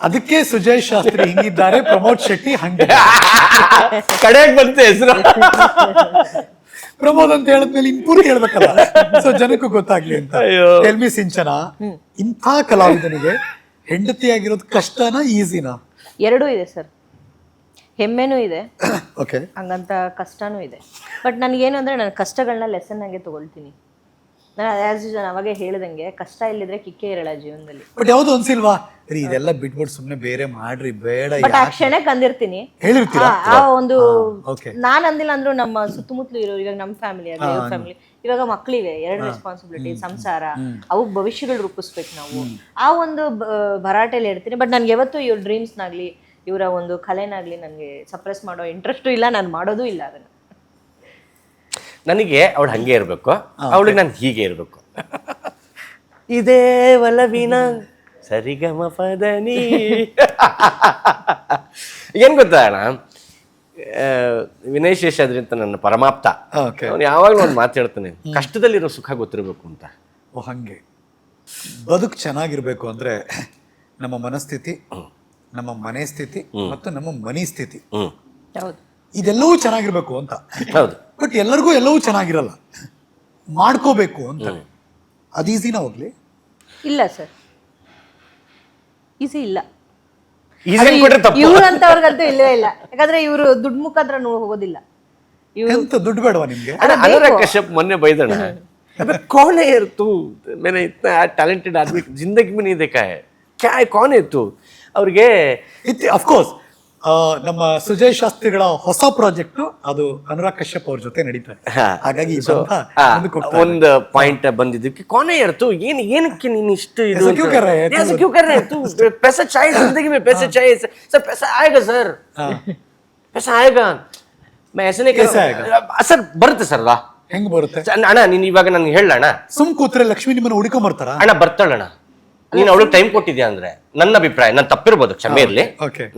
ಅದಕ್ಕೆ ಸುಜಯ್ ಶಾಸ್ತ್ರಿ ಹಿಂಗಿದ್ದಾರೆ, ಪ್ರಮೋದ್ ಶೆಟ್ಟಿ ಹಂಗೆ. ಕಡೆಗೆ ಬಂತು ಹೆಸರು. ಪ್ರಮೋದ್ ಅಂತ ಹೇಳಿದ್ಮೇಲೆ ಇನ್ಪೂರ್ ಹೇಳ್ಬೇಕಲ್ಲ, ಸೊ ಜನಕ್ಕೂ ಗೊತ್ತಾಗ್ಲಿ ಅಂತ. ಟೆಲ್ಮಿ ಸಿಂಚನ, ಇಂಥ ಕಲಾವಿದನಿಗೆ ಹೆಂಡತಿಯಾಗಿರೋದು ಕಷ್ಟನಾ ಈಸಿನಾ? ಎರಡೂ ಇದೆ ಸರ್, ಹೆಮ್ಮೆನೂ ಇದೆ, ಓಕೆ, ಹಂಗಂತ ಕಷ್ಟನೂ ಇದೆ. ಬಟ್ ನನಗೇನು ಅಂದರೆ ನಾನು ಕಷ್ಟಗಳನ್ನ ಲೆಸನ್ ಆಗಿ ತಗೊಳ್ತೀನಿ. ನಾನು ನಾನು ಅವಾಗೇ ಹೇಳ್ದಂಗೆ ಕಷ್ಟ ಇಲ್ಲಿದ್ರೆ ಕಿಕ್ಕೇ ಇರಲ್ಲ ಜೀವನದಲ್ಲಿ. ಬಟ್ ಯಾವ್ದು ಅನ್ಸಿಲ್ವಾ ರೀ ಇದೆಲ್ಲ ಬಿಟ್ಬಿಟ್ಟು ಸುಮ್ನೆ ಬೇರೆ ಮಾಡ್ರಿ ಬೇಡ? ಬಟ್ ಆ ಕ್ಷಣಕ್ಕೆ ಅಂದಿರ್ತೀನಿ, ಹೇಳಿರ್ತೀರಾ? ಆ ಒಂದು ಓಕೆ, ನಾನ್ ಅಂದಿಲ್ಲ ಅಂದ್ರೂ ನಮ್ಮ ಸುತ್ತಮುತ್ತಲು ಇರೋ, ಇವಾಗ ನಮ್ಮ ಫ್ಯಾಮಿಲಿ ಆಗಲಿ ಇವ್ರ ಫ್ಯಾಮಿಲಿ, ಇವಾಗ ಮಕ್ಳಿವೆ, ಎರಡು ರೆಸ್ಪಾನ್ಸಿಬಿಲಿಟಿ, ಸಂಸಾರ, ಅವು ಭವಿಷ್ಯಗಳು ರೂಪಿಸ್ಬೇಕು ನಾವು. ಆ ಒಂದು ಭರಾಟೆಯಲ್ಲಿ ಇರ್ತೀನಿ. ಬಟ್ ನನ್ಗೆ ಯಾವತ್ತೂ ಇವ್ರ ಡ್ರೀಮ್ಸ್ನಾಗ್ಲಿ ಇವರ ಒಂದು ಕಲೆನಾಗ್ಲಿ ನನಗೆ ಸಪ್ರೆಸ್ ಮಾಡೋ ಇಂಟ್ರೆಸ್ಟು ಇಲ್ಲ, ನಾನು ಮಾಡೋದು ಇಲ್ಲ ಅದನ್ನು. ನನಗೆ ಅವಳು ಹಂಗೆ ಇರಬೇಕು, ಅವಳಿಗೆ ನಾನು ಹೀಗೆ ಇರಬೇಕು. ಇದೇ ಒಲವಿನ ಸರಿಗಮ ಪದನಿ. ಏನ್ ಗೊತ್ತಾ ಅಣ್ಣ, ವಿನಯ್ ಶೇಷಾದ್ರಿ ಅಂತ ನನ್ನ ಪರಮಾಪ್ತ, ಅವನು ಯಾವಾಗಲೂ ಒಂದು ಮಾತು ಹೇಳ್ತಾನೆ, ಕಷ್ಟದಲ್ಲಿರೋ ಸುಖ ಗೊತ್ತಿರಬೇಕು ಅಂತ. ಓ ಹಂಗೆ. ಬದುಕು ಚೆನ್ನಾಗಿರ್ಬೇಕು ಅಂದ್ರೆ ನಮ್ಮ ಮನಸ್ಥಿತಿ, ನಮ್ಮ ಮನೆ ಸ್ಥಿತಿ ಮತ್ತು ನಮ್ಮ ಮನಿ ಸ್ಥಿತಿ, ಇದೆಲ್ಲವೂ ಚೆನ್ನಾಗಿರ್ಬೇಕು ಅಂತ. ಹೌದು. ಬಟ್ ಎಲ್ಲರಿಗೂ ಎಲ್ಲವೂ ಚೆನ್ನಾಗಿರಲ್ಲ, ಮಾಡ್ಕೋಬೇಕು ಅಂತ. ಅದು ಈಸಿನ ಹೋಗ್ಲಿ? ಇಲ್ಲ ಸರ್, ಈಸಿ ಇಲ್ಲ. ಇವ್ರಂತವ್ರಿಗಂತೂ ಇಲ್ಲವೇ ಇಲ್ಲ. ಯಾಕಂದ್ರೆ ಇವರು ದುಡ್ಡು ಮುಖಾಂತರ ಹೋಗೋದಿಲ್ಲ. ಎಂತ ದುಡ್ಡು ಬೇಡವಾ ನಿಮ್ಗೆ? ಅನುರಾಗ್ ಕಶ್ಯಪ್ ಮೊನ್ನೆ ಬೈದಣ, कौन है यार तू, मैंने इतना टैलेंटेड आदमी जिंदगी में नहीं देखा है, क्या है, कौन है तू? ಅವ್ರಿಗೆ ಅಫ್ಕೋರ್ಸ್ ನಮ್ಮ ಸುಜಯ್ ಶಾಸ್ತ್ರಿಗಳ ಹೊಸ ಪ್ರಾಜೆಕ್ಟ್ ಅದು ಅನುರಾಗ್ ಕಶ್ಯಪ್ ಅವ್ರ ಜೊತೆ ನಡೀತಾರೆ. ಹಾಗಾಗಿ ಒಂದು ಪಾಯಿಂಟ್ ಬಂದಿದ್ದಕ್ಕೆ ಕೋನೆ ಇರ್ತು, ಏನಕ್ಕೆ ನೀನು ಇಷ್ಟು ಇದು पैसा चाहिए जिंदगी में, पैसा चाहिए सर, पैसा आएगा सर, पैसा आएगा, मैं ऐसे नहीं ಸರ್ ಬರುತ್ತೆ ಸರ್. ಹೆಂಗ್ ಬರುತ್ತೆ ಅಣ್ಣ? ನೀನ್ ಇವಾಗ ನನ್ಗೆ ಹೇಳ ಅಣ್ಣ, ಸುಮ್ ಕೂತ್ರೆ ಲಕ್ಷ್ಮಿ ನಿಮ್ಮನ್ನ ಹುಡುಕೊಂಡ್ ಬರ್ತಾರ? ಅಣ್ಣ ಬರ್ತಾಳಣ್ಣ, ನೀನು ಅವಳಿಗೆ ಟೈಮ್ ಕೊಟ್ಟಿದ್ಯಾ ಅಂದ್ರೆ, ನನ್ನ ಅಭಿಪ್ರಾಯ, ನಾನು ತಪ್ಪಿರ್ಬೋದು, ಕ್ಷಮೆ ಇರಲಿ,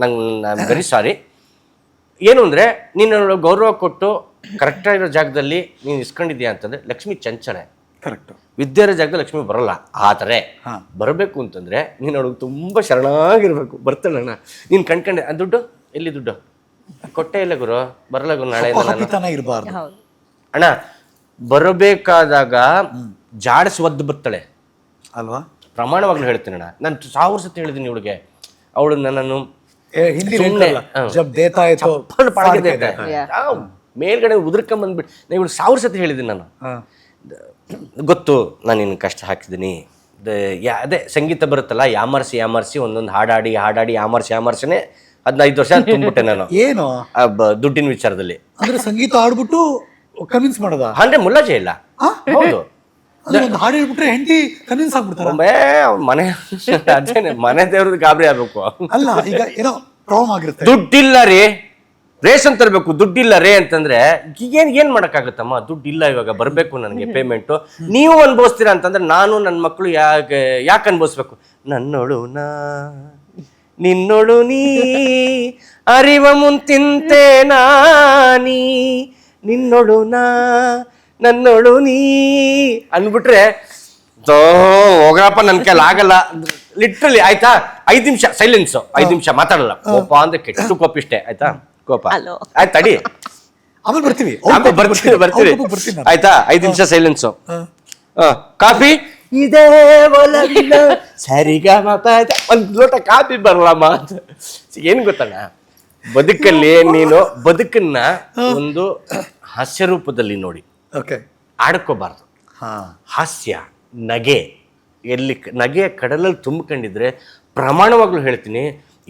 ನಂಗೆ ವೆರಿ ಸಾರಿ. ಏನು ಅಂದ್ರೆ ನೀನು ಗೌರವ ಕೊಟ್ಟು ಕರೆಕ್ಟ್ ಆಗಿರೋ ಜಾಗದಲ್ಲಿ ನೀನು ಇಸ್ಕೊಂಡಿದ್ಯಾ ಅಂತಂದ್ರೆ ಲಕ್ಷ್ಮಿ ಚಂಚಲೆ. ಕರೆಕ್ಟ್. ವಿದ್ಯಾರ ಜಾಗದಲ್ಲಿ ಲಕ್ಷ್ಮಿ ಬರಲ್ಲ. ಆದರೆ ಬರಬೇಕು ಅಂತಂದ್ರೆ ನೀನು ಅವಳಿಗೆ ತುಂಬಾ ಶರಣಾಗಿರ್ಬೇಕು. ಬರ್ತಾಳಣ್ಣ, ನೀನ್ ಕಣ್ಕಂಡೆ, ದುಡ್ಡು ಎಲ್ಲಿ, ದುಡ್ಡು ಕೊಟ್ಟೆ ಇಲ್ಲ ಗುರು, ಬರಲ್ಲ ಗುರು, ನಾಳೆ ಇರಬಾರ್ದು ಅಣ್ಣ. ಬರಬೇಕಾದಾಗ ಜಾಡಿಸಿ ಒದ್ದು ಬರ್ತಾಳೆ ಅಲ್ವಾ? ಪ್ರಮಾಣವಾಗ್ಲೂ ಹೇಳ್ತೀನಿ ಅಣ್ಣ, ನಾನು 1000 ಸತಿ ಹೇಳಿದ್ದೀನಿ ಇವಳಿಗೆ. ಅವಳು ನನ್ನನ್ನು ಮೇಲ್ಗಡೆ ಉದುರ್ಕೊಂಡ್ ಬಂದ್ಬಿಟ್ಟು ನಾನು ಇವಳು 1000 ಸತಿ ಹೇಳಿದ್ದೀನಿ. ನಾನು ಗೊತ್ತು ನಾನು ನಿನ್ನ ಕಷ್ಟ ಹಾಕಿದ್ದೀನಿ, ಅದೇ ಸಂಗೀತ ಬರುತ್ತಲ್ಲ, ಯಾಮರ್ಸಿ ಒಂದೊಂದು ಹಾಡಾಡಿ ಯಾಮರ್ಸಿನೇ 15 ವರ್ಷ ತುಂಬಿಟ್ಟೆ ನಾನು. ಏನು ದುಡ್ಡಿನ ವಿಚಾರದಲ್ಲಿ ಅಂದ್ರೆ ಸಂಗೀತ ಆಡ್ಬಿಟ್ಟು ಕನ್ವಿನ್ಸ್ ಮಾಡೋದ? ಅಂದ್ರೆ ಮುಲಾಜೆ ಇಲ್ಲ. ಹೌದು, ಹಾಡು ಹೇಳ್ಬಿಟ್ರೆ ಹೆಂಡತಿ ಕನ್ವಿನ್ಸ್ ಆಗ್ಬಿಡ್ತಾರೆ. ಮನೆ ದೇವ್ರದ್ದು ಗಾಬರಿ ಆಗ್ಬೇಕು. ಅಲ್ಲ, ಈಗ ಏನೋ ಪ್ರಾಬ್ಲಮ್ ಆಗಿರುತ್ತೆ, ದುಡ್ಡಿಲ್ಲ ರೀ, ರೇಷನ್ ತರಬೇಕು, ದುಡ್ಡಿಲ್ಲ ರೇ ಅಂತಂದ್ರೆ ಏನ್ ಮಾಡಕ್ಕಾಗತ್ತಮ್ಮ? ದುಡ್ಡಿಲ್ಲ, ಇವಾಗ ಬರ್ಬೇಕು ನನಗೆ ಪೇಮೆಂಟು, ನೀವು ಅನ್ಭವಿಸ್ತೀರಾ ಅಂತಂದ್ರೆ ನಾನು ನನ್ನ ಮಕ್ಕಳು ಯಾಕೆ ಅನ್ಭವಿಸ್ಬೇಕು? ನನ್ನೊಳು ನಾ ನಿನ್ನೊಳು ನೀ ಅರಿವ ಮುಂತಿಂತೆ ನಾನೀ, ನಿನ್ನೊಳು ನಾ ನನ್ನೊಳು ನೀ ಅನ್ಬಿಟ್ರೆ ಹೋಗಪ್ಪ, ನನ್ ಕೈಲಿ ಆಗಲ್ಲ ಲಿಟ್ರಲಿ. ಆಯ್ತಾ, 5 ನಿಮಿಷ ಸೈಲೆನ್ಸ್, 5 ನಿಮಿಷ ಮಾತಾಡಲ್ಲ. ಕೋಪ ಅಂದ್ರೆ ಕೆಟ್ಟು ಕೋಪಿಷ್ಟೇ, ಆಯ್ತಾ? ಕೋಪ ಆಯ್ತು, ತಡಿ, ಆಮೇಲೆ ಬರ್ತೀವಿ ಆಯ್ತಾ? 5 ನಿಮಿಷ ಸೈಲೆನ್ಸು. ಕಾಫಿ ಇದೇ ಒಲವಿನ ಸರಿಗಮ ಪದ, ಒಂದ್ ಲೋಟ ಕಾಫಿ ಬರಲಮ್ಮ. ಏನ್ ಗೊತ್ತಣ್ಣ, ಬದುಕಲ್ಲಿ ನೀನು ಬದುಕನ್ನ ಒಂದು ಹಾಸ್ಯ ರೂಪದಲ್ಲಿ ನೋಡಿ, ಆಡ್ಕೋಬಾರ್ದು. ಹಾಸ್ಯ, ನಗೆ, ಎಲ್ಲಿ ನಗೆಯ ಕಡಲಲ್ಲಿ ತುಂಬಿಕೊಂಡಿದ್ರೆ ಪ್ರಮಾಣವಾಗ್ಲೂ ಹೇಳ್ತೀನಿ,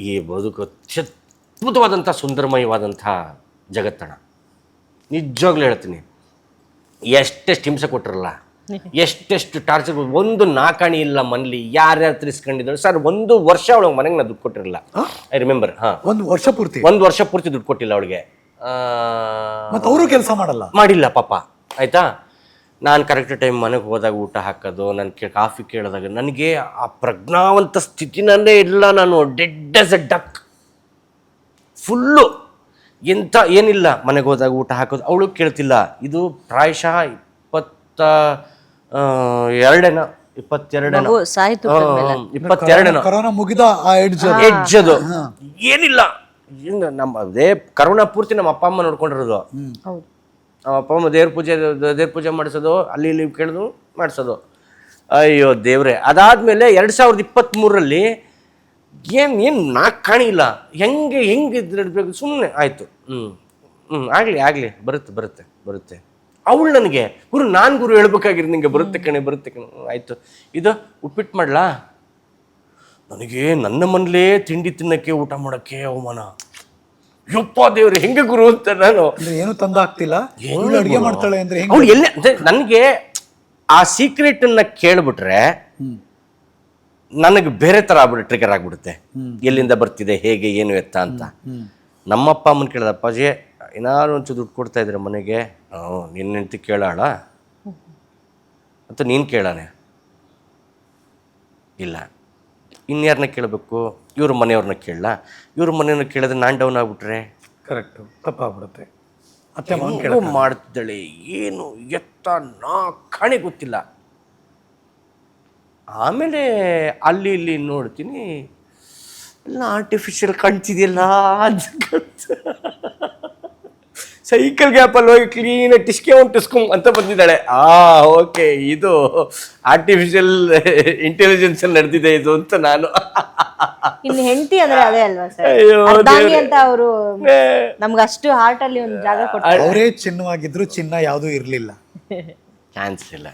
ಈ ಬದುಕು ಅದ್ಭುತವಾದಂಥ ಸುಂದರಮಯವಾದಂಥ ಜಗತ್ತಣ. ನಿಜವಾಗ್ಲೂ ಹೇಳ್ತೀನಿ, ಎಷ್ಟೆಷ್ಟು ಹಿಂಸೆ ಕೊಟ್ಟಿರಲ್ಲ, ಎಷ್ಟೆಷ್ಟು ಟಾರ್ಚರ್, ಒಂದು ನಾಕಾಣಿ ಇಲ್ಲ ಮನೇಲಿ, ಯಾರ್ಯಾರು ತಿರ್ಸ್ಕೊಂಡಿದ್ರು ಸರ್. 1 ವರ್ಷ ಅವಳಿಗೆ ಮನೆಗೆ ನಾ ದುಡ್ಡು ಕೊಟ್ಟಿರಲಿಲ್ಲ. I remember. 1 ವರ್ಷ ಪೂರ್ತಿ ದುಡ್ಡು ಕೊಟ್ಟಿಲ್ಲ ಅವಳಿಗೆ. ಅವರು ಕೆಲಸ ಮಾಡಿಲ್ಲ ಪಾಪ, ಆಯ್ತಾ? ನಾನು ಕರೆಕ್ಟ್ ಟೈಮ್ ಮನೆಗೆ ಹೋದಾಗ ಊಟ ಹಾಕೋದು, ನಾನು ಕಾಫಿ ಕೇಳಿದಾಗ ನನಗೆ ಆ ಪ್ರಜ್ಞಾವಂತ ಸ್ಥಿತಿನಲ್ಲೇ ಇಲ್ಲ. ನಾನು dead as A duck, full ಎಂತ ಏನಿಲ್ಲ. ಮನೆಗೆ ಹೋದಾಗ ಊಟ ಹಾಕೋದು, ಅವಳು ಕೇಳ್ತಿಲ್ಲ. ಇದು ಪ್ರಾಯಶಃ 22 22 ಮಗು ಸಾಯ್ತು ಕಣ್ಮೇಲೆ. 22 ಕರೋನಾ ಮುಗಿದ ಆ ಎಡ್ಜ್ ಎಡ್ಜ್ ಅದು ಏನಿಲ್ಲ. ನಮ್ಮ ಅದೇ ಕರೋನಾ ಪೂರ್ತಿ ನಮ್ಮ ಅಪ್ಪ ಅಮ್ಮ ನೋಡ್ಕೊಂಡಿರೋದು. ಹೌದು. ನಮ್ಮ ಅಪ್ಪ ಅಮ್ಮ ದೇವ್ರ ಪೂಜೆ ಮಾಡಿಸೋದು, ಅಲ್ಲಿ ಇಲ್ಲಿ ಕೇಳಿದು ಮಾಡಿಸೋದು. ಅಯ್ಯೋ ದೇವ್ರೆ. ಅದಾದ್ಮೇಲೆ 2023ರಲ್ಲಿ ಏನು ನಾಲ್ಕು ಕಾಣಿಲ್ಲ. ಹೆಂಗೆ ಇದ್ರಿಡ್ಬೇಕು ಸುಮ್ಮನೆ ಆಯಿತು. ಆಗಲಿ ಬರುತ್ತೆ. ಅವಳು ನನಗೆ ಗುರು, ನಾನು ಗುರು ಹೇಳ್ಬೇಕಾಗಿರೋದು ನಿಂಗೆ ಬರುತ್ತೆ ಕಣೆ ಆಯಿತು. ಇದು ಉಪ್ಪಿಟ್ಟು ಮಾಡ್ಲಾ? ನನಗೆ ನನ್ನ ಮನೇಲೇ ತಿಂಡಿ ತಿನ್ನಕ್ಕೆ ಊಟ ಮಾಡೋಕ್ಕೆ ಅವಮಾನ. ಯಪ್ಪ ದೇವ್ರೆ, ಹೆಂಗೆ ಗುರು ಅಂತ ನಾನು ಏನು ತಂದಾಗ್ತಿಲ್ಲ, ಅಡುಗೆ ಮಾಡ್ತಾಳೆ ಅಂದ್ರೆ ಅವಳು ಎಲ್ಲೇ ನನಗೆ ಆ ಸೀಕ್ರೆಟನ್ನು ಕೇಳ್ಬಿಟ್ರೆ ನನಗೆ ಬೇರೆ ಥರ ಟ್ರಿಗರ್ ಆಗ್ಬಿಡುತ್ತೆ. ಎಲ್ಲಿಂದ ಬರ್ತಿದೆ, ಹೇಗೆ, ಏನು ಎತ್ತ ಅಂತ. ನಮ್ಮಪ್ಪ ಅಮ್ಮನ ಕೇಳಿದ, ಅಪ್ಪಾಜಿ ಏನಾದ್ರು ಒಂಚೂರು ದುಡ್ಡು ಕೊಡ್ತಾ ಇದ್ರೆ ಮನೆಗೆ, ನಿನ್ನ ಹೆಂಡತಿ ಕೇಳಾಳ ಅಂತ ನೀನು ಕೇಳಾನೆ ಇಲ್ಲ, ಇನ್ಯಾರನ್ನ ಕೇಳಬೇಕು, ಇವ್ರ ಮನೆಯವ್ರನ್ನ ಕೇಳಲ್ಲ. ಇವ್ರ ಮನೆಯವ್ರನ್ನ ಕೇಳಿದ್ರೆ ನಾನು ಡೌನ್ ಆಗ್ಬಿಟ್ರೆ ಕರೆಕ್ಟ್ ತಪ್ಪಾಗ್ಬಿಡುತ್ತೆ. ಅತ್ತೆ ಮಾಡ್ತಿದ್ದಾಳೆ, ಏನು ಎತ್ತ ನಾ ಕಾಣೆ ಗೊತ್ತಿಲ್ಲ. ಆಮೇಲೆ ಅಲ್ಲಿ ಇಲ್ಲಿ ನೋಡ್ತೀನಿ, ಎಲ್ಲ ಆರ್ಟಿಫಿಷಿಯಲ್ ಕಾಣ್ತಿದೆಯಲ್ಲ ಸೈಕಲ್ ಗ್ಯಾಪಲ್ಲಿ ಹೋಗಿ ಕ್ಲೀನಾಗಿ ಟಿಸ್ಕೊಂಡ್ ಅಂತ ಬಂದಿದ್ದಾಳೆ. ಓಕೆ, ಇದು ಆರ್ಟಿಫಿಷಿಯಲ್ ಇಂಟೆಲಿಜೆನ್ಸ್ ಅಲ್ಲಿ ನಡೆದಿದೆ ಇದು ಅಂತ ನಾನು. ಇನ್ನು ಹೆಂಡತಿ ಅಂದ್ರೆ ಅದೇ ಅಲ್ವಾ ಸರ್, ಅಂತ ಅವರು ನಮ್ಗೆ ಅಷ್ಟು ಹಾರ್ಟ್ ಅಲ್ಲಿ ಒಂದು ಜಾಗ ಕೊಡ್ತಾರೆ. ಅವರೇ ಚಿನ್ನವಾಗಿದ್ರು ಚಿನ್ನ ಯಾವುದೂ ಇರ್ಲಿಲ್ಲ, ಚಾನ್ಸ್ ಇಲ್ಲ.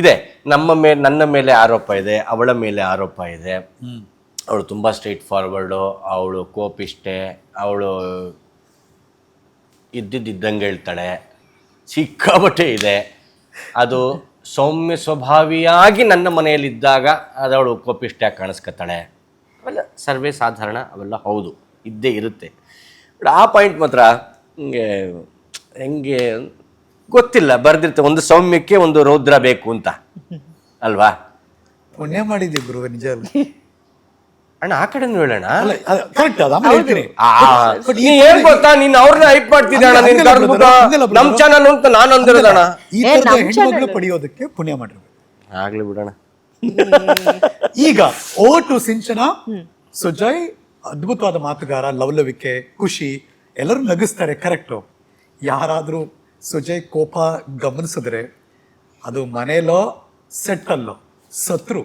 ಇದೆ ನನ್ನ ಮೇಲೆ ಆರೋಪ ಇದೆ, ಅವಳ ಮೇಲೆ ಆರೋಪ ಇದೆ. ಅವಳು ತುಂಬಾ ಸ್ಟ್ರೈಟ್ ಫಾರ್ವರ್ಡು, ಅವಳು ಕೋಪಿಷ್ಟೆ, ಅವಳು ಇದ್ದಂಗೆ ಹೇಳ್ತಾಳೆ, ಸಿಕ್ಕಾಬಟ್ಟೆ ಇದೆ. ಅದು ಸೌಮ್ಯ ಸ್ವಭಾವಿಯಾಗಿ ನನ್ನ ಮನೆಯಲ್ಲಿದ್ದಾಗ ಅದವಳು ಕೋಪಿಷ್ಟಾಗಿ ಕಾಣಿಸ್ಕೊತಾಳೆ. ಅವೆಲ್ಲ ಸರ್ವೇ ಸಾಧಾರಣ, ಅವೆಲ್ಲ ಹೌದು, ಇದ್ದೇ ಇರುತ್ತೆ. ಬಟ್ ಆ ಪಾಯಿಂಟ್ ಮಾತ್ರ ಹೆಂಗೆ ಗೊತ್ತಿಲ್ಲ, ಬರ್ದಿರ್ತೆ. ಒಂದು ಸೌಮ್ಯಕ್ಕೆ ಒಂದು ರೌದ್ರ ಬೇಕು ಅಂತ ಅಲ್ವಾ? ಪುಣ್ಯ ಮಾಡಿದ್ವಿ ಗುರು, ನಿಜ ಅಣ್ಣ. ಆ ಕಡೆನೂ ಹೇಳೋಣ. ಕರೆಕ್ಟ್, ಅದು ಆಮೇಲೆ ಹೇಳ್ತೀನಿ. ನೀ ಏನ್ ಗೊತ್ತಾ, ನೀನ್ ಅವ್ರನ್ನ ಹೈಪ್ ಮಾಡ್ತಿದ್ದೆ ಅಣ್ಣ, ನೀನ್ ನಮ್ ಚಾನಲ್ ಅಂತ ನಾನು ಅಂದಿರೋದಣ್ಣ. ಈ ತರದ ಹೆಣ್ಮಕ್ಳು ಪಡೆಯೋದಕ್ಕೆ ಪುಣ್ಯ ಮಾಡಿರ್ಬೇಕು. ಆಗ್ಲಿ ಬಿಡೋಣ. ಈಗ ಓವರ್ ಟು ಸಿಂಚನ. ಸುಜಯ್ ಅದ್ಭುತವಾದ ಮಾತುಗಾರ, ಲವಲವಿಕೆ, ಖುಷಿ, ಎಲ್ಲರೂ ನಗಿಸ್ತಾರೆ. ಕರೆಕ್ಟು. ಯಾರಾದ್ರೂ ಸುಜಯ್ ಕೋಪ ಗಮನಿಸಿದ್ರೆ ಅದು ಮನೇಲೋ ಸೆಟ್ಟಲ್ಲೋ ಸತ್ರು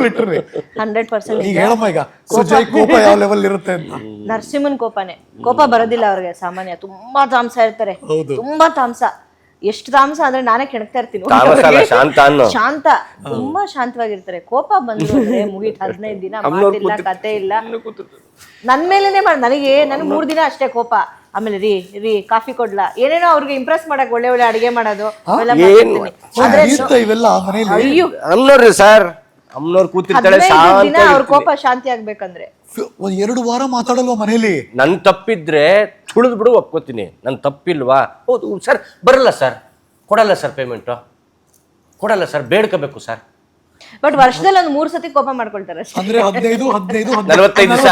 ಲಿಟ್ರಲಿ 100%. ಈಗ ಹೇಳಮ್ಮ, ಈಗ ಸುಜಯ್ ಕೋಪ ಯಾವ ಲೆವೆಲ್ ಇರುತ್ತೆ ಅಂತ. ನರಸಿಂಹನ್ ಕೋಪನೇ, ಕೋಪ ಬರೋದಿಲ್ಲ ಅವ್ರಿಗೆ ಸಾಮಾನ್ಯ. ತುಂಬಾ ತಾಮಸ ಇರ್ತಾರೆ, ತುಂಬಾ ತಾಮಸ. ಎಷ್ಟು ತಾಮಸ ಅಂದ್ರೆ ನಾನೇ ಕೆಣಕ್ತಾ ಇರ್ತೀನಿ. ಶಾಂತ, ತುಂಬಾ ಶಾಂತವಾಗಿರ್ತಾರೆ. ಕೋಪ ಬಂದ್ರು ಅಂದ್ರೆ ಮುಗೀತು, 15 ದಿನ ಮಾತಿಲ್ಲ, ಕತೆ ಇಲ್ಲ. ನನ್ ಮೇಲೇನೆ ನನಗೆ 3 ದಿನ ಅಷ್ಟೇ ಕೋಪ. ಆಮೇಲೆ ರೀ ಕಾಫಿ ಕೊಡ್ಲಾ, ಏನೇನೋ ಅವ್ರಿಗೆ ಇಂಪ್ರೆಸ್ ಮಾಡಕ್ ಒಳ್ಳೆ ಅಡಿಗೆ ಮಾಡೋದು ಇವೆಲ್ಲ ಅಯ್ಯೋ ಅಮ್ನೋರ್ರಿ ಸರ್, ಅಮ್ನೋರ್ ಕೂತಿರ್ತಾಳೆ ದಿನ ಅವ್ರ ಕೋಪ ಶಾಂತಿ ಆಗ್ಬೇಕಂದ್ರೆ 2 ವಾರ ಮಾತಾಡಲ್ವ ಮನೇಲಿ. ನನ್ ತಪ್ಪಿದ್ರೆ ತುಳಿದ್ ಬಿಡು, ಒಪ್ಕೋತೀನಿ. ನನ್ ತಪ್ಪಿಲ್ವಾ, ಹೌದು ಸರ್, ಬರಲ್ಲ ಸರ್, ಕೊಡಲ್ಲ ಸರ್, ಪೇಮೆಂಟು ಕೊಡಲ್ಲ ಸರ್, ಬೇಡ್ಕೋಬೇಕು ಸರ್. ಬಟ್ ವರ್ಷದಲ್ಲಿ 3 ಸತಿ ಕೋಪ ಮಾಡ್ಕೊಳ್ತಾರೆ ಅಂದ್ರೆ 15 45 ದಿವಸ,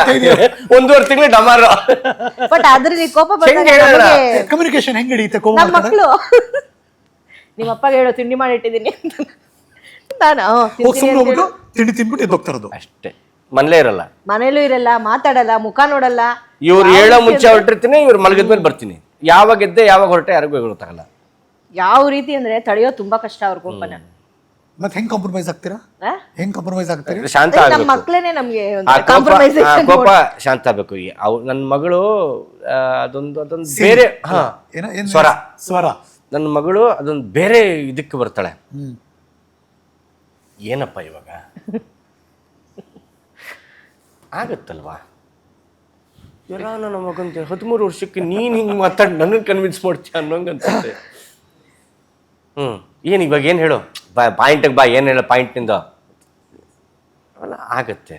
1.5 ತಿಂಗಳು ಡಮಾರ. ಬಟ್ ಆದ್ರೆ ಕೋಪ ಕಮ್ಯುನಿಕೇಶನ್ ಹೆಂಗ್ ಹಿಡಿಯುತ್ತೆ? ನಮ್ಮ ಮಕ್ಕಳು ನಿಮ್ಮ ಅಪ್ಪಗೆ ಹೇಳೋ ತಿಂಡಿ ಮಾಡಿ ಇಟ್ಟಿದ್ದೀನಿ ತಿಂಡಿ ತಿನ್ಬಿಟ್ಟು ಎದ್ದೋಗ್ತಾರದು ಅಷ್ಟೇ. ಮನೇಲೇ ಇರಲ್ಲ, ಮನೇಲೂ ಇರಲ್ಲ, ಮಾತಾಡಲ್ಲ, ಮುಖ ನೋಡಲ್ಲ. ಇವ್ರು ಹೇಳೋ ಮುಂಚೆ ಹೊರಟಿರ್ತೀನಿ, ಇವ್ರು ಮಲಗಿದ್ಮೇಲೆ ಬರ್ತೀನಿ. ಯಾವಾಗ ಎದ್ದೆ ಯಾವಾಗ ಹೊರಟೆ ಯಾರಿಗೂ ಗೊತ್ತಾಗಲ್ಲ. ಯಾವ ರೀತಿ ಅಂದ್ರೆ ತಡೆಯೋ ತುಂಬಾ ಕಷ್ಟ ಅವ್ರ ಕೋಪನ. ಮತ್ತೆ ಹೆಂಗ್ ಕಾಂಪ್ರಮೈಸ್ ಆಗ್ತೀರಾ? ಹೆಂಗ್ ಕಾಂಪ್ರಮೈಸ್ ಆಗ್ತೀರಿ? ಶಾಂತ ನಮ್ಮ ಮಕ್ಕಳೇನೆ ನಮ್ಗೆ ಕೋಪ ಶಾಂತ ಆಗ್ಬೇಕು. ನನ್ನ ಮಗಳು ಅದೊಂದು ಬೇರೆ ಸ್ವರ. ನನ್ನ ಮಗಳು ಅದೊಂದು ಬೇರೆ ಇದಕ್ಕೆ ಬರ್ತಾಳೆ. ಏನಪ್ಪ ಇವಾಗ ಆಗತ್ತಲ್ವಾ? ಎಲ್ಲ ನನ್ನ ಮಗಂತ 13 ವರ್ಷಕ್ಕೆ ನೀನ್ ಹಿಂಗ್ ಮಾತಾಡಿ ನನ್ನ ಕನ್ವಿನ್ಸ್ ಮಾಡ್ತೀಯ ಅನ್ನೋಂಗ ಅನ್ಸುತ್ತೆ. ಏನ್ ಇವಾಗ ಏನ್ ಹೇಳು, ಪಾಯಿಂಟ್ ಬಾ, ಏನ್ ಹೇಳ ಪಾಯಿಂಟ್ ನಿಂದ ಆಗತ್ತೆ.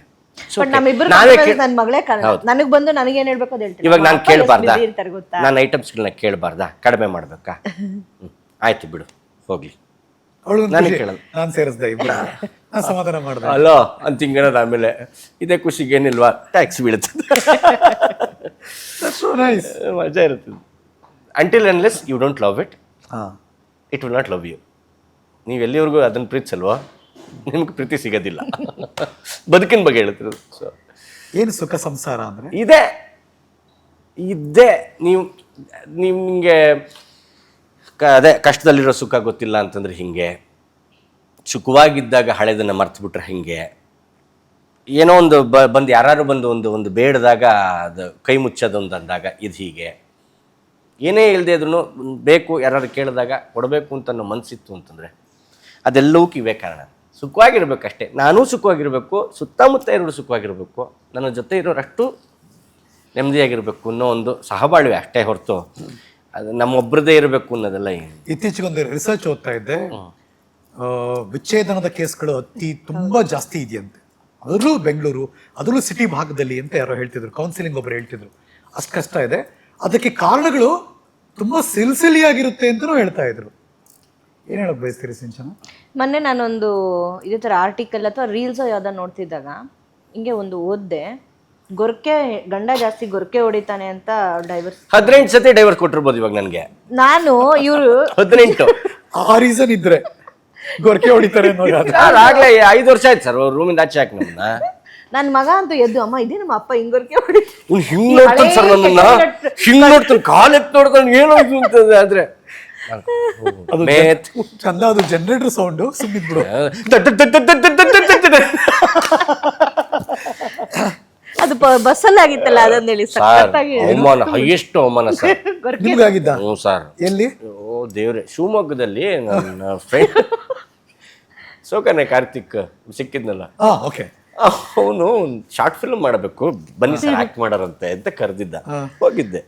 ನನಗ್ ಬಂದು ನನಗೇನ್ ಹೇಳ್ಬೇಕು ಅದು ಹೇಳ್ತೀನಿ. ಇವಾಗ ನಾನು ಕೇಳಬಾರ್ದಾ, ನಾನು ಐಟಮ್ಸ್ಗಳನ್ನ ಕೇಳಬಾರ್ದಾ, ಕಡಿಮೆ ಮಾಡ್ಬೇಕಾ? ಆಯ್ತು ಬಿಡು, ಹೋಗ್ಲಿ, ನನಗೆ ಕೇಳಲ್ಲ, ನಾನು ಸೇರಿಸ್ದೆ, ಸಮಾಧಾನ ಮಾಡ್ದೆ ಅಲ್ಲೋ ಅಂತ ಹಿಂಗನದ. ಆಮೇಲೆ ಇದೇ ಖುಷಿಗೆ ಏನಿಲ್ವಾ, ಟ್ಯಾಕ್ಸ್ ಬೀಳುತ್ತೆ, ಮಜಾ ಇರುತ್ತೆ. Until unless you don't love it, it will not love you. ನೀವು ಎಲ್ಲಿವರೆಗೂ ಅದನ್ನು ಪ್ರೀತಿಸಲ್ವಾ ನಿಮ್ಗೆ ಪ್ರೀತಿ ಸಿಗೋದಿಲ್ಲ. ಬದುಕಿನ ಬಗ್ಗೆ ಹೇಳ್ತಿರೋದು. ಸೊ ಏನು ಸುಖ ಸಂಸಾರ ಅಂದ್ರೆ? ಇದ್ದೇ ನೀವು ನಿಮಗೆ ಅದೇ ಕಷ್ಟದಲ್ಲಿರೋ ಸುಖ ಗೊತ್ತಿಲ್ಲ ಅಂತಂದ್ರೆ ಹಿಂಗೆ, ಸುಖವಾಗಿದ್ದಾಗ ಹಳೆದನ್ನು ಮರ್ತ್ಬಿಟ್ರೆ ಹಿಂಗೆ, ಏನೋ ಒಂದು ಬಂದು ಯಾರು ಬಂದು ಒಂದು ಬೇಡದಾಗ ಅದು ಕೈ ಮುಚ್ಚೋದೊಂದು ಅಂದಾಗ ಇದು ಹೀಗೆ, ಏನೇ ಇಲ್ಲದೆ ಇದ್ರೂ ಬೇಕು ಯಾರು ಕೇಳಿದಾಗ ಕೊಡಬೇಕು ಅಂತ ಅನ್ನೋ ಮನಸ್ಸಿತ್ತು ಅಂತಂದರೆ ಅದೆಲ್ಲವೂ ಇವೇ ಕಾರಣ. ಸುಖವಾಗಿರ್ಬೇಕಷ್ಟೇ, ನಾನೂ ಸುಖವಾಗಿರಬೇಕು, ಸುತ್ತಮುತ್ತ ಇರೋರು ಸುಖವಾಗಿರಬೇಕು, ನನ್ನ ಜೊತೆ ಇರೋರಷ್ಟು ನೆಮ್ಮದಿಯಾಗಿರಬೇಕು ಅನ್ನೋ ಒಂದು ಸಹಬಾಳ್ವೆ ಅಷ್ಟೇ ಹೊರತು ಅದು ನಮ್ಮೊಬ್ಬರದೇ ಇರಬೇಕು ಅನ್ನೋದೆಲ್ಲ ಏನು. ಇತ್ತೀಚೆಗೊಂದು ರಿಸರ್ಚ್ ಓದ್ತಾ ಇದ್ದೆ, ವಿಚ್ಛೇದನದ ಕೇಸ್ಗಳು ತುಂಬಾ ಜಾಸ್ತಿ ಇದೆಯಂತೆ, ಅದರಲ್ಲೂ ಬೆಂಗಳೂರು, ಅದರಲ್ಲೂ ಸಿಟಿ ಭಾಗದಲ್ಲಿ ಅಂತ ಯಾರೋ ಹೇಳ್ತಿದ್ರು, ಕೌನ್ಸಿಲಿಂಗ್ ಒಬ್ಬರು ಹೇಳ್ತಿದ್ರು. ಅಷ್ಟು ಕಷ್ಟ ಇದೆ, ಅದಕ್ಕೆ ಕಾರಣಗಳು ತುಂಬಾ ಸಿಲ್ಸಿಲಿಯಾಗಿರುತ್ತೆ ಅಂತಲೂ ಹೇಳ್ತಾ ಇದ್ರು. ಏನು ಹೇಳಕ್ ಬಯಸ್ತೀರಿ ಸಿಂಚನ? ಮೊನ್ನೆ ನಾನೊಂದು ಇದೇ ಥರ ಆರ್ಟಿಕಲ್ ಅಥವಾ ರೀಲ್ಸೋ ಯಾವ್ದೋ ನೋಡ್ತಿದ್ದಾಗ ಹಿಂಗೆ ಒಂದು ಓದ್ದೆ, ಗೊರ್ಕೆ ಗಂಡ ಜಾಸ್ತಿ ಗೊರ್ಕೆ ಹೊಡಿತಾನೆ ಅಂತ ಡೈವರ್ಸ್ 18 ಸತಿ ಡೈವರ್ಸ್ ಕೊಟ್ಟಿರ್ಬೋದು ಇವಾಗ ನನಗೆ. ನಾನು ಇವರು 18 ಆ ರೀಸನ್ ಇದ್ರೆ ಗೊರಕೆ ಹೊಡಿತಾರೆ ಅನ್ನೋದು. ಆಗ್ಲೇ 5 ವರ್ಷ ಆಯ್ತು ಸರ್ ರೂಮಿಂದ ಆಚೆ ಹಾಕಿ ನಮ್ಮನ್ನ. ನನ್ನ ಮಗ ಅಂತೂ ಎದ್ದು, ಅಮ್ಮ ಇದೇ ನಮ್ಮ ಅಪ್ಪ ಹಿಂಗೊರ್ಕೆ ಹೊಡಿತಾರೆ. ಹಿಂಗ್ ನೋಡ್ತಾನೆ ಸರ್ ನನ್ನನ್ನ, ಹಿಂಗ್ ನೋಡ್ತಾನೆ, ಕಾಲೆತ್ತು ನೋಡ್ಕೊಂಡು ಏನೋ ಇದು ಅಂತಂದ್ರೆ ಆದ್ರೆ ಅದು ಚಂದ, ಅದು ಜನರೇಟರ್ ಸೌಂಡ್ ಸುಮ್ಮಿದ್ಬಿಡು. ಅದು ಬಸ್ಸಲ್ಲಿ ಆಗಿತ್ತಲ್ಲ ಅದನ್ನ ಹೇಳಿ ಸಖತ್ತಾಗಿ ಅವಮಾನ, ಹೈಯೆಸ್ಟ್ ಅವಮಾನ ಸರ್ ನಿಮ್ಗಾಗಿದ್ದ? ಹ್ಞೂ ಸರ್. ಎಲ್ಲಿ? ಓ ದೇವ್ರೆ, ಶಿವಮೊಗ್ಗದಲ್ಲಿ ನನ್ನ ಫ್ರೆಂಡ್ ಸೋಕನೆ ಕಾರ್ತಿಕ್ ಸಿಕ್ಕಿದ್ನಲ್ಲ, ಓಕೆ, ಅವನು ಒಂದು ಶಾರ್ಟ್ ಫಿಲ್ಮ್ ಮಾಡಬೇಕು ಬನ್ನಿ ಸರ್ ಆಕ್ಟ್ ಮಾಡಾರಂತೆ ಅಂತ ಕರೆದಿದ್ದ. ಹೋಗಿದ್ದೆ.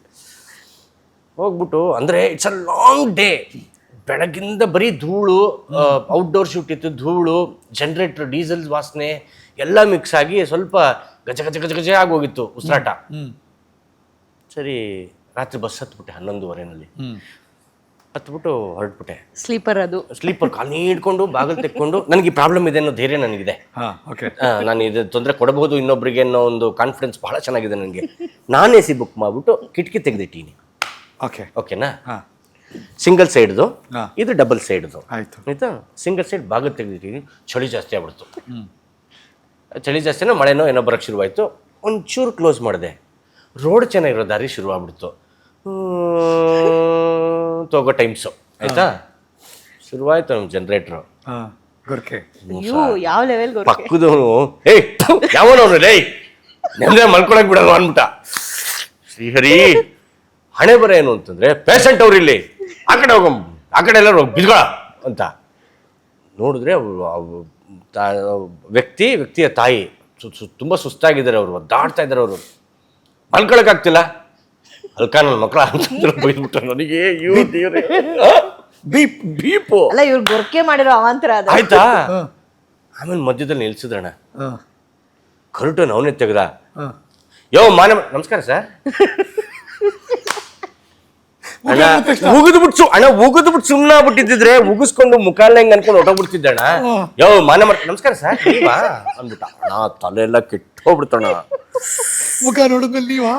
ಹೋಗ್ಬಿಟ್ಟು ಅಂದರೆ ಇಟ್ಸ್ ಅ ಲಾಂಗ್ ಡೇ, ಬೆಳಗಿಂದ ಬರೀ ಧೂಳು, ಔಟ್ಡೋರ್ ಶೂಟ್ ಇತ್ತು, ಧೂಳು, ಜನರೇಟರ್, ಡೀಸೆಲ್ ವಾಸನೆ ಎಲ್ಲ ಮಿಕ್ಸ್ ಆಗಿ ಸ್ವಲ್ಪ ಗಜ ಗಜ ಗಜ ಗಜ ಆಗೋಗಿತ್ತು ಉಸಿರಾಟ. ಸರಿ ರಾತ್ರಿ ಬಸ್ ಹತ್ಬಿಟ್ಟೆ 11:30 ಹತ್ಬಿಟ್ಟು ಹೊರಟ್ಬಿಟ್ಟೆ. ಸ್ಲೀಪರ್ ಕಾಲ್ ನೀಡ್ಕೊಂಡು ಬಾಗಿಲು ತೆಕ್ಕೊಂಡು, ನನಗೆ ಈ ಪ್ರಾಬ್ಲಮ್ ಇದೆ ಅನ್ನೋ ಧೈರ್ಯ ನನಗಿದೆ. ನಾನು ಇದು ತೊಂದರೆ ಕೊಡಬಹುದು ಇನ್ನೊಬ್ರಿಗೆ ಅನ್ನೋ ಒಂದು ಕಾನ್ಫಿಡೆನ್ಸ್ ಬಹಳ ಚೆನ್ನಾಗಿದೆ ನನಗೆ. ನಾನೇ AC ಬುಕ್ ಮಾಡ್ಬಿಟ್ಟು ಕಿಟಕಿ ತೆಗೆದಿಟ್ಟೀನಿ. ಓಕೆನಾ? ಸಿಂಗಲ್ ಸೈಡ್ದು, ಇದು ಡಬಲ್ ಸೈಡ್ದು ಆಯ್ತಾ. ಸಿಂಗಲ್ ಸೈಡ್ ಬಾಗಿಲು ತೆಗೆದಿಟ್ಟೀನಿ. ಚಳಿ ಜಾಸ್ತಿ ಆಗ್ಬಿಡ್ತು. ಚಳಿ ಜಾಸ್ತಿನೋ ಮಳೆನೋ ಏನೋ ಬರೋಕ್ಕೆ ಶುರುವಾಯಿತು. ಒಂಚೂರು ಕ್ಲೋಸ್ ಮಾಡಿದೆ, ರೋಡ್ ಚೆನ್ನಾಗಿರೋ ದಾರಿ ಶುರು ಆಗ್ಬಿಡ್ತು. ತಗೋ ಟೈಮ್ಸು ಆಯ್ತಾ. ಶುರುವಾಯ್ತು ನಮ್ಮ ಜನರೇಟ್ರು. ಪಕ್ಕದವನು ಯಾವನವನು ಲೇ ನೆಮ್ಮದಿ ಮಲ್ಕೊಳಕ್ ಬಿಡೋದು ಅಂದ್ಬಿಟ್ಟ. ಶ್ರೀಹರಿ, ಹಣೆ ಬರ ಏನು ಅಂತಂದ್ರೆ ಪೇಷಂಟ್ ಅವ್ರು ಇಲ್ಲಿ ಆ ಕಡೆ ಹೋಗ, ಆ ಕಡೆ ಎಲ್ಲರೂ ಬಿದ್ಗಳ ಅಂತ ನೋಡಿದ್ರೆ ವ್ಯಕ್ತಿಯ ತಾಯಿ ತುಂಬ ಸುಸ್ತಾಗಿದ್ದಾರೆ, ಅವರು ಒದ್ದಾಡ್ತಾ ಇದ್ದಾರೆ, ಅವರು ಮಲ್ಕೊಳಕ್ಕಾಗ್ತಿಲ್ಲ. ಅಲ್ಕ ನನ್ನ ಮಕ್ಕಳ ಅಂತಂದ್ರೆ ಬೈದ್ಬಿಟ್ಟ ನನಗೆ. ಬೀಪು ಅಲ್ಲ, ಇವ್ರು ಗೊರ್ಕೆ ಮಾಡಿರೋ ಅವಾಂತರ ಆಯ್ತಾ. ಆಮೇಲೆ ಮಧ್ಯದಲ್ಲಿ ನಿಲ್ಸಿದ್ರಣ್ಣ, ಕರುಟನ್ ಅವನೇ ತೆಗ್ದ. ಯೋ ನಮಸ್ಕಾರ ಸರ್. ಅಣ್ಣ ಉಗಿದ್ಬಿಟ್ಟು ಸುಮ್ಮನೆ ಆಗ್ಬಿಟ್ಟಿದ್ರೆ ಉಗಿಸ್ಕೊಂಡು ಮುಖಾಲ ಹೆಂಗ್ ಅನ್ಕೊಂಡು ಹೊಟ್ಟೋಗ್ಬಿಡ್ತಿದ್ದಣ್ಣ. ಯೋ ನಮಸ್ಕಾರ ಸರ್ ನೀವಾ ಅಂದ್ಬಿಟ್ಟ. ಅಣ್ಣ ತಲೆ ಎಲ್ಲ ಕೆಟ್ಟೋಗ್ಬಿಡ್ತಣ್ಣ. ಮುಖ ನೋಡಿದ್ಮೇಲೆ ನೀವಾ?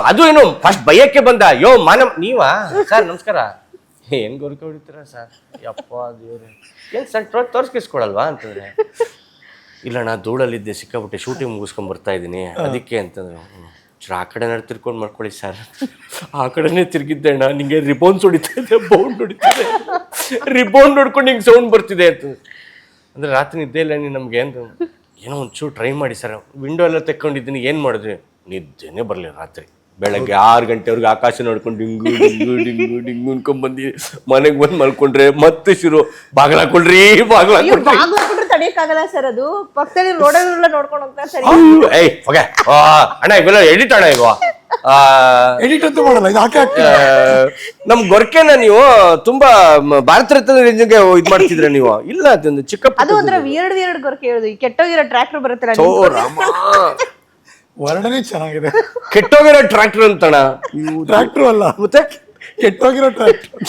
ಅದು ಏನು ಫಸ್ಟ್ ಭಯಕ್ಕೆ ಬಂದ. ಯೋ ನೀವಾ ಸರ್ ನಮಸ್ಕಾರ. ಏನ್ ಗೊರಕೆ ಹೊಡಿತೀರ ಸರ್? ಯಪ್ಪ ದೇವ್ರೆ, ಏನ್ ಸರ್ ತೋರ್ಸ್ಕಿಸ್ಕೊಳಲ್ವಾ ಅಂತಂದ್ರೆ, ಇಲ್ಲಣ್ಣ ಧೂಳಲ್ಲಿದ್ದೆ ಸಿಕ್ಕಾಬಿಟ್ಟೆ, ಶೂಟಿಂಗ್ ಮುಗಿಸ್ಕೊಂಡ್ ಬರ್ತಾ ಇದ್ದೀನಿ ಅದಕ್ಕೆ ಅಂತಂದ್ರೆ. ಆ ಕಡೆ ತಿರ್ಕೊಂಡು ಮಾಡ್ಕೊಳ್ಳಿ ಸರ್. ಆ ಕಡೆನೇ ತಿರ್ಗಿದ್ದೆ ಅಣ್ಣ, ನಿಂಗೆ ರಿಬೋನ್ಸ್ ಹೊಡಿತಾ ಇದೆ, ಬೌಂಡ್ ಹೊಡಿತಿದೆ, ರಿಬೋನ್ಡ್ ಹೊಡ್ಕೊಂಡು ಹಿಂಗೆ ಸೌಂಡ್ ಬರ್ತಿದೆ ಅಂತ. ಅಂದ್ರೆ ರಾತ್ರಿ ನಿದ್ದೆ ಇಲ್ಲ ನಮ್ಗೆ ಅಂತ. ಏನೋ ಒಂಚೂರು ಟ್ರೈ ಮಾಡಿ ಸರ್. ವಿಂಡೋ ಎಲ್ಲ ತೆಕ್ಕೊಂಡಿದ್ದೀನಿ, ಏನು ಮಾಡಿದ್ರಿ? ನಿದ್ದೆನೇ ಬರಲಿ ರಾತ್ರಿ. ಬೆಳಗ್ಗೆ 6 ಗಂಟೆವರೆಗೆ ಆಕಾಶ ನೋಡ್ಕೊಂಡು ಡಿಂಗು ಡಿಂಗು ಡಿಂಗು ಡಿಂಗು ಅನ್ಕೊಂಡ್ಬಂದು ಮನೆಗೆ ಬಂದು ಮಲ್ಕೊಂಡ್ರೆ ಮತ್ತೆ ಶುರು ಬಾಗಿಲು ಹಾಕೊಳ್ರಿ ತಡೆಯಕ್ಕಾಗಲ್ಲ ಸರ್. ಅದು ಪಕ್ಕದಲ್ಲಿ ರೋಡೆಲ್ಲ ನೋಡ್ಕೊಂಡು ಹೋಗ್ತಾರೆ ಸರ್. ಅಣ್ಣ ಇವೆಲ್ಲ ಎಡಿಟ್ ಅಣ್ಣ, ಈಗ ಎಡಿಟ್ ಅಂತೂ ಮಾಡಲ್ಲ, ಇದು ಹಾಕಿ ನಮ್ ಗೊರ್ಕೆನ ನೀವು ತುಂಬಾ ಭಾರತ ರತ್ನ ರೇಂಜ್ಗೆ ಇದ್ ಮಾಡ್ತಿದ್ರೆ ನೀವು. ಇಲ್ಲ ಅದೊಂದು ಚಿಕ್ಕ ಅದು ಅಂದ್ರೆ ವಿಯರ್ಡ್ ಗೊರ್ಕೆ ಹೇಳುದು. ಈ ಕೆಟ್ಟೋಗಿರೋ ಟ್ರ್ಯಾಕ್ಟರ್ ಬರುತ್ತಲ್ಲ, ವರ್ಣನೆ ಚೆನ್ನಾಗಿದೆ. ಕೆಟ್ಟೋಗಿರೋ ಟ್ರ್ಯಾಕ್ಟರ್ ಅಂತಣ್ಣ. ಟ್ರ್ಯಾಕ್ಟರ್ ಅಲ್ಲ, ಮತ್ತೆ ಕೆಟ್ಟೋಗಿರೋ ಟ್ರ್ಯಾಕ್ಟರ್.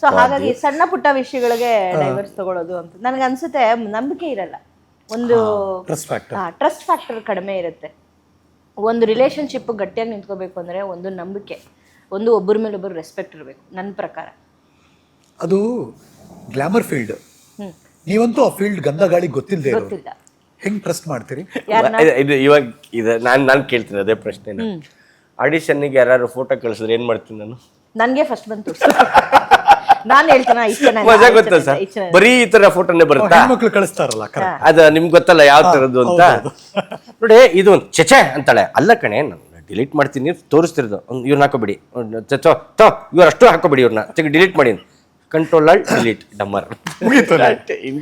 ಸೊ ಹಾಗಾಗಿ ಸಣ್ಣ ಪುಟ್ಟ ವಿಷಯಗಳಿಗೆ ಡೈವರ್ಸ್ ತಗೊಳ್ಳೋದು ಅಂತ ನನಗೆ ಅನ್ಸುತ್ತೆ. ನಂಬಿಕೆ ಇರಲ್ಲ, ಒಂದು ಟ್ರಸ್ಟ್ ಫ್ಯಾಕ್ಟರ್ ಕಡಿಮೆ ಇರುತ್ತೆ. ಒಂದು ರಿಲೇಶನ್ಶಿಪ್ ಗಟ್ಟಿಯಾಗಿ ನಿಂತ್ಕೋಬೇಕು ಅಂದ್ರೆ ಒಂದು ನಂಬಿಕೆ, ಒಂದು ಒಬ್ಬರ ಮೇಲೆ ಒಬ್ಬರು ರೆಸ್ಪೆಕ್ಟ್ ಇರಬೇಕು ನನ್ನ ಪ್ರಕಾರ. ಅದು ಗ್ಲಾಮರ್ ಫೀಲ್ಡ್. ನೀವಂತೂ ಆ ಫೀಲ್ಡ್ ಗಂಧ ಗಾಳಿ ಗೊತ್ತಿಲ್ಲದೆ ಇರೋರು, ಗೊತ್ತಿಲ್ಲ. ಹೆಂಗ್ ಟ್ರಸ್ಟ್ ಮಾಡ್ತೀರಿ? ಇದು ಇವಾಗ ನಾನು ಕೇಳ್ತೀನಿ ಅದೇ ಪ್ರಶ್ನೆನ. ಆಡಿಷನ್ನಿಗೆ ಯಾರು ಫೋಟೋ ಕಳಿಸಿದ್ರೆ ಏನ್ ಮಾಡ್ತೀನಿ ನಾನು? ನನ್ಗೆ ಫಸ್ಟ್ ಬಂತು. ನಾನು ಹೇಳ್ತಾನ ಇಷ್ಟ ಮಜಾ ಗೊತ್ತಾ ಸರ್? ಬರೀ ಈ ತರ ಫೋಟೋನೇ ಬರುತ್ತಾ? ಹೆಣ್ಮಕ್ಳು ಕಳಿಸ್ತಾರಲ್ಲ, ಅದ ನಿಮ್ಗೆ ಗೊತ್ತಲ್ಲ ಯಾವ ತರದ್ದು ಅಂತ. ನೋಡಿ ಇದು ಚೆಚೆ ಅಂತಾಳೆ. ಅಲ್ಲ ಕಣೆ, ನಾನು ಡಿಲೀಟ್ ಮಾಡ್ತೀನಿ, ತೋರಿಸ್ತಿರೋದು ಇವ್ರನ್ನ ಹಾಕೋಬಿಡಿ, ಇವ್ರು ಅಷ್ಟು ಹಾಕೋಬಿಡಿ, ಇವ್ರನ್ನ ತೆಗಿ ಡಿಲೀಟ್ ಮಾಡಿ, ಕಂಟ್ರೋಲ್ ಡಿಲೀಟ್ ಡಮ್ಮರ್.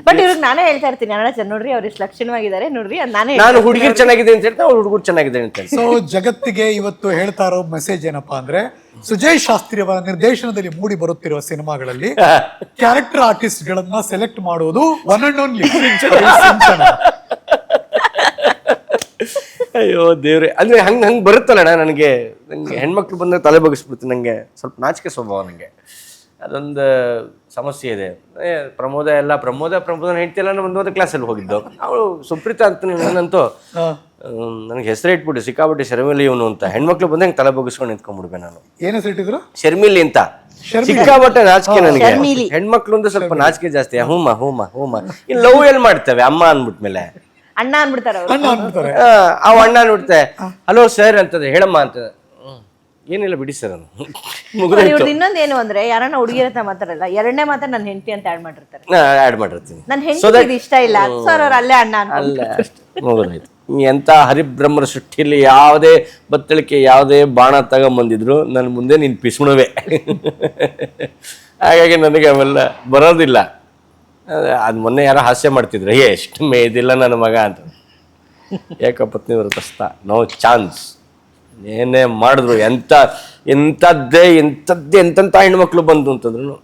ಬಟ್ ಇವ್ರಿಗೆ ನಾನೇ ಹೇಳ್ತಾ ಇರ್ತೀನಿ, ನೋಡ್ರಿ ಅವ್ರು ಎಷ್ಟು ಲಕ್ಷಣವಾಗಿದ್ದಾರೆ ನೋಡ್ರಿ, ನಾನೇ ನಾನು ಹುಡುಗಿರು ಚೆನ್ನಾಗಿದೆ ಅಂತ ಹೇಳ್ತಾ ಅವ್ರು ಹುಡುಗರು ಚೆನ್ನಾಗಿದೆ ಅಂತ ಹೇಳಿ. ಸೊ ಜಗತ್ತಿಗೆ ಇವತ್ತು ಹೇಳ್ತಾ ಇರೋ ಮೆಸೇಜ್ ಏನಪ್ಪಾ ಅಂದ್ರೆ, ಸುಜಯ್ ಶಾಸ್ತ್ರಿ ಅವರ ನಿರ್ದೇಶನದಲ್ಲಿ ಮೂಡಿ ಬರುತ್ತಿರುವ ಸಿನಿಮಾಗಳಲ್ಲಿ ಕ್ಯಾರೆಕ್ಟರ್ ಆರ್ಟಿಸ್ಟ್ ಗಳನ್ನ ಸೆಲೆಕ್ಟ್ ಮಾಡುವುದು ಒನ್ ಅಂಡ್ ಓನ್ಲಿ ಸಿಂಚನ. ಅಯ್ಯೋ ದೇವ್ರೆ, ಅಂದ್ರೆ ಹಂಗ್ ಬರುತ್ತಲ್ಲಣ್ಣ ನನಗೆ ಹೆಣ್ಮಕ್ಳು ಬಂದಾಗ ತಲೆ ಬಗ್ಗಿಸ್ಬಿಡ್ತೀನಿ. ನಂಗೆ ಸ್ವಲ್ಪ ನಾಚಿಕೆ ಸ್ವಭಾವ, ನಂಗೆ ಅದೊಂದು ಸಮಸ್ಯೆ ಇದೆ. ಪ್ರಮೋದನ ಹೆಂಡ್ತಿ ಎಲ್ಲ ಒಂದೊಂದು ಕ್ಲಾಸಲ್ಲಿ ಹೋಗಿದ್ದು. ಅವಳು ಸುಪ್ರೀತಾ ಅಂತ ನಾನಂತೂ ನನಗೆ ಹೆಸರೇ ಇಟ್ಬಿಟ್ಟು ಸಿಕ್ಕಾಬಿಟ್ಟು ಶರ್ಮಿಲಿ ಇವನು ಅಂತ. ಹೆಣ್ಮಕ್ಳು ಬಂದಂಗೆ ತಲೆ ಬಗ್ಗಿಸ್ಕೊಂಡು ನಿಂತ್ಕೊಂಡ್ಬಿಡ್ಬೆ ನಾನು. ಏನ್ ಹೆಸರು ಇಟ್ಟಿದ್ರು? ಶರ್ಮಿಲಿ ಅಂತ. ಸಿಕ್ಕಾಬಟ್ಟೆ ನಾಚಿಕೆ ನನಗೆ. ಹೆಣ್ಮಕ್ಳು ಅಂದ್ರೆ ಸ್ವಲ್ಪ ನಾಚಿಕೆ ಜಾಸ್ತಿ. ಹೂಮ ಇನ್ನು ಲವ್ ಎಲ್ಲಿ ಮಾಡ್ತೇವೆ ಅಮ್ಮ ಅಂದ್ಬಿಟ್ಮೇಲೆ ಅಣ್ಣ ಅನ್ಬಿಡ್ತಾರ ಅವ್ ಅಣ್ಣ ನೋಡ್ತೆ, ಹಲೋ ಸರ್ ಅಂತದೆ, ಹೇಳಮ್ಮ ಅಂತದೆ. ಏನಿಲ್ಲ ಬಿಡಿ ಸರ್ ಅನ್ನು ಮುಗಿದೋಯ್ತು. ಇನ್ನೊಂದೇನು ಅಂದ್ರೆ ಯಾರನ್ನ ಹುಡುಗಿರ ಹತ್ರ ಮಾತಾಡಲ್ಲ, ಎರಡನೇ ಮಾತ್ರ ನನ್ನ ಹೆಂಡತಿ ಅಂತ ಆಡ್ ಮಾಡಿರ್ತಾರೆ. ಆಡ್ ಮಾಡಿರ್ತೀನಿ. ನನ್ನ ಹೆಂಡತಿ ಇಷ್ಟ ಇಲ್ಲ ಸರ್, ಅವ್ರು ಅಲ್ಲೇ ಅಣ್ಣ ಅಲ್ಲ ಅಷ್ಟೇ, ಮುಗಿದೋಯ್ತು. ಎಂತ ಹರಿಬ್ರಹ್ಮರ ಸೃಷ್ಟಿಯಲ್ಲಿ ಯಾವುದೇ ಬತ್ತಳಿಕೆ ಯಾವುದೇ ಬಾಣ ತಗೊಂಬಂದಿದ್ರು ನನ್ನ ಮುಂದೆ ನೀನು ಪಿಸುಣವೇ. ಹಾಗಾಗಿ ನನಗೆ ಅವೆಲ್ಲ ಬರೋದಿಲ್ಲ. ಅದು ಮೊನ್ನೆ ಯಾರೋ ಹಾಸ್ಯ ಮಾಡ್ತಿದ್ರು, ಎಷ್ಟು ಮೇದಿಲ್ಲ ನನ್ನ ಮಗ ಅಂತ. ಏಕಪತ್ನಿ ವ್ರತಸ್ಥ, ನೋ ಚಾನ್ಸ್. ಏನೇ ಮಾಡಿದ್ರು ಎಂಥದ್ದೇ ಎಂತೆಂಥ ಹೆಣ್ಮಕ್ಳು ಬಂದು ಅಂತಂದ್ರು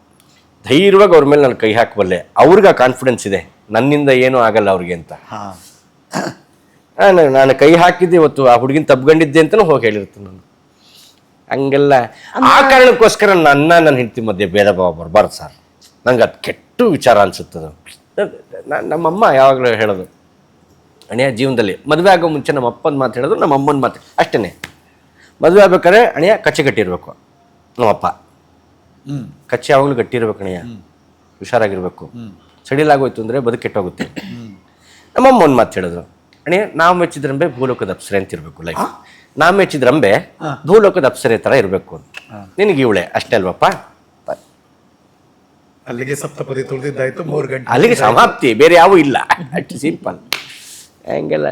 ಧೈರ್ಯವಾಗಿ ಅವ್ರ ಮೇಲೆ ನಾನು ಕೈ ಹಾಕಬಲ್ಲೆ. ಅವ್ರಿಗೆ ಆ ಕಾನ್ಫಿಡೆನ್ಸ್ ಇದೆ, ನನ್ನಿಂದ ಏನೂ ಆಗಲ್ಲ ಅವ್ರಿಗೆ ಅಂತ. ನಾನು ಕೈ ಹಾಕಿದ್ದೆ ಇವತ್ತು ಆ ಹುಡುಗಿನ ತಪ್ಕೊಂಡಿದ್ದೆ ಅಂತಲೂ ಹೋಗಿ ಹೇಳಿರ್ತೀನಿ ನಾನು. ಹಂಗೆಲ್ಲ ಆ ಕಾರಣಕ್ಕೋಸ್ಕರ ನನ್ನ ಹೆಂಡತಿ ಮಧ್ಯೆ ಭೇದ ಭಾವ ಬರಬಾರ್ದು ಸರ್. ನಂಗೆ ಅದು ಕೆಟ್ಟ ವಿಚಾರ ಅನ್ಸುತ್ತದು. ನಮ್ಮಮ್ಮ ಯಾವಾಗಲೂ ಹೇಳೋದು, ಅಣಿಯ ಜೀವನದಲ್ಲಿ ಮದುವೆ ಆಗೋ ಮುಂಚೆ ನಮ್ಮ ಅಪ್ಪನ ಮಾತು ಹೇಳೋದು, ನಮ್ಮ ಅಮ್ಮನ ಮಾತು ಅಷ್ಟೇ. ಮದುವೆ ಆಗ್ಬೇಕಾದ್ರೆ ಅಣಿಯ ಕಚ್ಚೆ ಗಟ್ಟಿರ್ಬೇಕು. ನಮ್ಮಪ್ಪ ಕಚ್ಚೆ ಯಾವಾಗಲೂ ಗಟ್ಟಿ ಇರ್ಬೇಕು, ಅಣಿಯ ಹುಷಾರಾಗಿರ್ಬೇಕು. ಸಡಿಲಾಗೋಯ್ತು ಅಂದರೆ ಬದುಕು ಕೆಟ್ಟೋಗುತ್ತೆ. ನಮ್ಮಮ್ಮ ಒಂದು ಮಾತು ಹೇಳಿದ್ರು, ಅಣಿಯ ನಾವು ಮೆಚ್ಚಿದ್ರಂಬೆ ಭೂಲೋಕದ ಅಪ್ಸರೆ ಅಂತ ಇರಬೇಕು ಲೈಫ್. ನಾವು ಮೆಚ್ಚಿದ್ರಂಬೆ ಭೂಲೋಕದ ಅಪ್ಸರೆ ಥರ ಇರಬೇಕು ಅಂತ. ನಿನಗೆ ಇವಳೆ ಅಷ್ಟೇ ಅಲ್ವಪ್ಪ? ಅಲ್ಲಿಗೆ ಸಪ್ತಪದಿ ತುಳಿದಿದ್ದಾಯ್ತು, 3 ಗಂಟೆ ಅಲ್ಲಿಗೆ ಸಮಾಪ್ತಿ, ಬೇರೆ ಯಾವೂ ಇಲ್ಲ. ಅಷ್ಟು ಸಿಂಪಲ್. ಹಂಗೆಲ್ಲ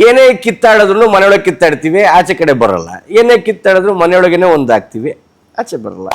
ಏನೇ ಕಿತ್ತಾಡಿದ್ರು ಮನೆಯೊಳಗೆ ಕಿತ್ತಾಡ್ತೀವಿ, ಆಚೆ ಕಡೆ ಬರೋಲ್ಲ. ಏನೇ ಕಿತ್ತಾಡಿದ್ರು ಮನೆಯೊಳಗೇನೆ ಒಂದಾಗ್ತೀವಿ, ಆಚೆ ಬರಲ್ಲ.